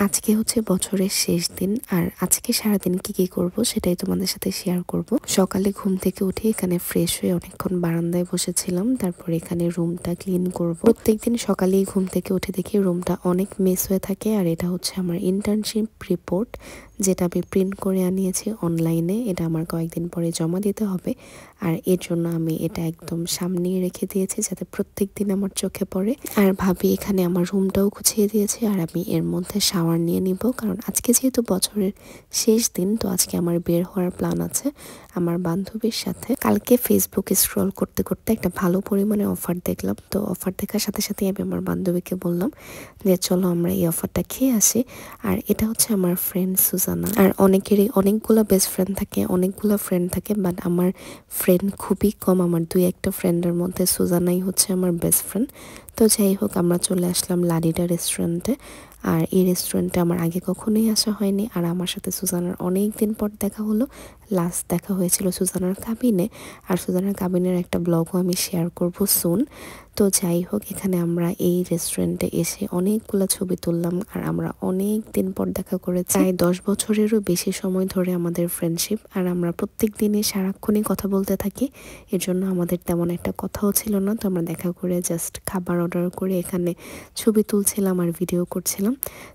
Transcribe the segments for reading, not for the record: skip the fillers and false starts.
আজকে হচ্ছে বছরের শেষ দিন, আর আজকে সারাদিন কি করব সেটাই তোমাদের সাথে শেয়ার করব। সকালে ঘুম থেকে উঠে এখানে ফ্রেশ হয়ে অনেকক্ষণ বারান্দায় বসেছিলাম, তারপর এখানে রুমটা ক্লিন করব। প্রত্যেকদিন সকালেই ঘুম থেকে উঠে দেখি রুমটা অনেক মেস হয়ে থাকে, আর এটা হচ্ছে আমার ইন্টার্নশিপ রিপোর্ট, যেটা আমি প্রিন্ট করে আনিয়েছি অনলাইনে। এটা আমার কয়েকদিন পরে জমা দিতে হবে, আর এর জন্য আমি এটা একদম সামনে রেখে দিয়েছি যাতে প্রত্যেক দিন আমার চোখে পড়ে। আর ভাবি এখানে আমার রুমটাও গুছিয়ে দিয়েছে, আর আমি এর মধ্যে শাওয়ার নিয়ে নিব, কারণ আজকে যেহেতু বছরের শেষ দিন, তো আজকে আমার বের হওয়ার প্ল্যান আছে আমার বান্ধবীর সাথে। কালকে ফেসবুকে স্ক্রল করতে করতে একটা ভালো পরিমাণে অফার দেখলাম, তো অফার দেখার সাথে সাথে আমি আমার বান্ধবীকে বললাম যে চলো আমরা এই অফারটা খেয়ে আসি। আর এটা হচ্ছে আমার ফ্রেন্ড সুজানা। আর অনেকেরই অনেকগুলো বেস্ট ফ্রেন্ড থাকে, অনেকগুলো ফ্রেন্ড থাকে, বাট আমার ফ্রেন্ড খুবই কম। আমার দুই একটা ফ্রেন্ডের মধ্যে সুজানাই হচ্ছে আমার বেস্ট ফ্রেন্ড। তো যাই হোক, আমরা চলে আসলাম লাডিডা রেস্টুরেন্টে। আর এই রেস্টুরেন্টে আমার আগে কখনোই আসা হয়নি, আর আমার সাথে সুজানার অনেক দিন পর দেখা হলো। লাস্ট দেখা হয়েছিল সুজানার কাবিনে, আর সুজানার কাবিনের একটা ব্লগও আমি শেয়ার করব সুন। তো যাই হোক, এখানে আমরা এই রেস্টুরেন্টে এসে অনেকগুলো ছবি তুললাম, আর আমরা অনেক দিন পর দেখা করেছি। প্রায় 10 বছরেরও বেশি সময় ধরে আমাদের ফ্রেন্ডশিপ, আর আমরা প্রত্যেক দিনই সারাক্ষণই কথা বলতে থাকি। এর জন্য আমাদের তেমন একটা কথাও ছিল না। তো আমরা দেখা করে জাস্ট খাবার অর্ডার করে এখানে ছবি তুলছিলাম আর ভিডিও করছিলাম।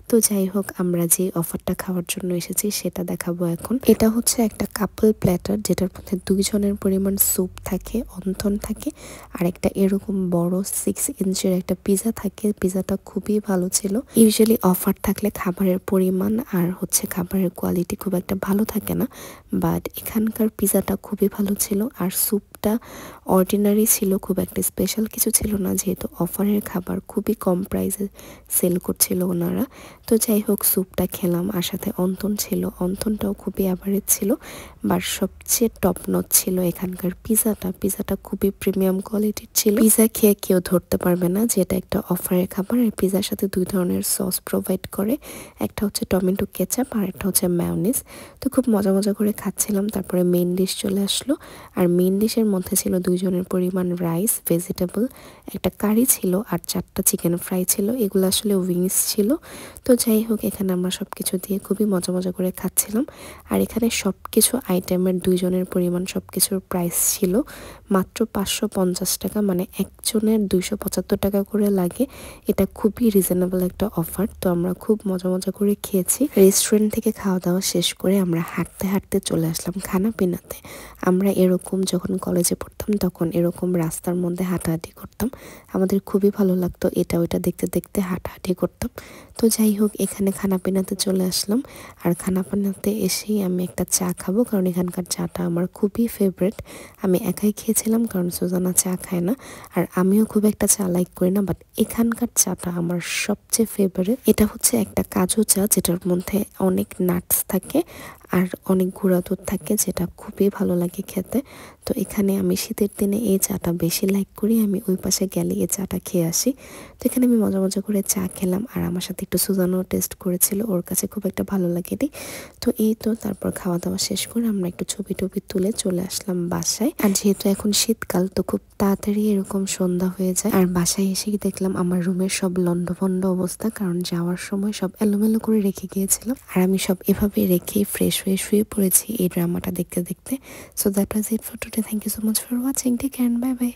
তো যাই হোক, আমরা যে অফারটা খাওয়ার জন্য এসেছি সেটা দেখাবো এখন। এটা হচ্ছে একটা কাপল প্ল্যাটার, যেটার মধ্যে 2 জনের পরিমাণ স্যুপ থাকে, অন্থন থাকে, আর একটা এরকম বড় 6 ইঞ্চের একটা পিজা থাকে। পিজাটা খুবই ভালো ছিল। ইউজুয়ালি অফার থাকলে খাবারের পরিমাণ আর হচ্ছে খাবারের কোয়ালিটি খুব একটা ভালো থাকে না, বাট এখানকার পিজাটা খুবই ভালো ছিল। আর স্যুপটা অর্ডিনারি ছিল, খুব একটা স্পেশাল কিছু ছিল না, যেহেতু অফারের খাবার খুবই কম প্রাইসে সেল করছিল ওনারা। তো যাই হোক, স্যুপটা খেলাম, আর সাথে অন্থন ছিল। অন্থনটাও খুবই অ্যাভারেজ ছিল, বাট সবচেয়ে টপ নচ ছিল এখানকার পিজাটা। পিজাটা খুবই প্রিমিয়াম কোয়ালিটির ছিল। পিজা খেয়ে কেউ ধরতে পারবে না যে এটা একটা অফারের খাবার। আর পিজার সাথে 2 ধরনের সস প্রোভাইড করে, একটা হচ্ছে টমেটো কেচাপ আর একটা হচ্ছে ম্যায়োনিজ। তো খুব মজা মজা করে খাচ্ছিলাম। তারপরে মেইন ডিশ চলে আসলো, আর মেইন ডিশের মধ্যে ছিল 2 জনের পরিমাণ রাইস, ভেজিটেবল, একটা কারি ছিল, আর 4টা চিকেন ফ্রাই ছিল। এগুলো আসলে উইংস ছিল। তো যাই হোক, এখানে আমরা সব কিছু দিয়ে খুবই মজা মজা করে খাচ্ছিলাম। আর এখানে সব কিছু আইটেমের 2 জনের পরিমাণ সব কিছুর প্রাইস ছিল মাত্র 550 টাকা, মানে একজনের 275 টাকা করে লাগে। এটা খুবই রিজনেবল একটা অফার। তো আমরা খুব মজা মজা করে খেয়েছি। রেস্টুরেন্ট থেকে খাওয়া দাওয়া শেষ করে আমরা হাঁটতে হাঁটতে চলে আসলাম খানাপিনাতে। আমরা এরকম যখন কলেজে পড়তাম তখন এরকম রাস্তার মধ্যে হাঁটাহাঁটি করতাম, আমাদের খুবই ভালো লাগতো। এটা ওইটা দেখতে দেখতে হাঁটাহাঁটি করতাম। তো যাই হোক, এখানে খানাপিনাতে চলে আসলাম, আর খানাপিনাতে এসেই আমি একটা চা খাবো, কারণ এখানকার চাটা আমার খুবই ফেভারিট। আমি একাই খেয়েছিলাম, কারণ সুজানা চা খায় না, আর আমিও খুব একটা চা লাইক করি না, বাট এখানকার চাটা আমার সবচেয়ে ফেভারিট। এটা হচ্ছে একটা কাজু চা, যেটার মধ্যে অনেক নাটস থাকে আর অনেক গুঁড়া দুধ থাকে, যেটা খুবই ভালো লাগে খেতে। তো এখানে আমি শীতের দিনে এই চাটা বেশি লাইক করি। আমি ওই পাশে গেলে এই চাটা খেয়ে আসি। তো এখানে আমি মজা মজা করে চা খেলাম, আর আমার সাথে একটু সুজানাও টেস্ট করেছিল, ওর কাছে খুব একটা ভালো লাগেনি। তো এই তো, তারপর খাওয়া দাওয়া শেষ করে আমরা একটু ছবি টবি তুলে চলে আসলাম বাসায়। আর যেহেতু এখন শীতকাল, তো খুব তাড়াতাড়ি এরকম সন্ধ্যা হয়ে যায়। আর বাসায় এসে দেখলাম আমার রুমের সব লন্ডভন্ড অবস্থা, কারণ যাওয়ার সময় সব এলোমেলো করে রেখে গিয়েছিলাম, আর আমি সব এভাবে রেখেই ফ্রেশ হয়ে শুয়ে পড়েছি এই ড্রামাটা দেখতে দেখতে। So that was it for today. Thank you so much for watching. Take care, bye by.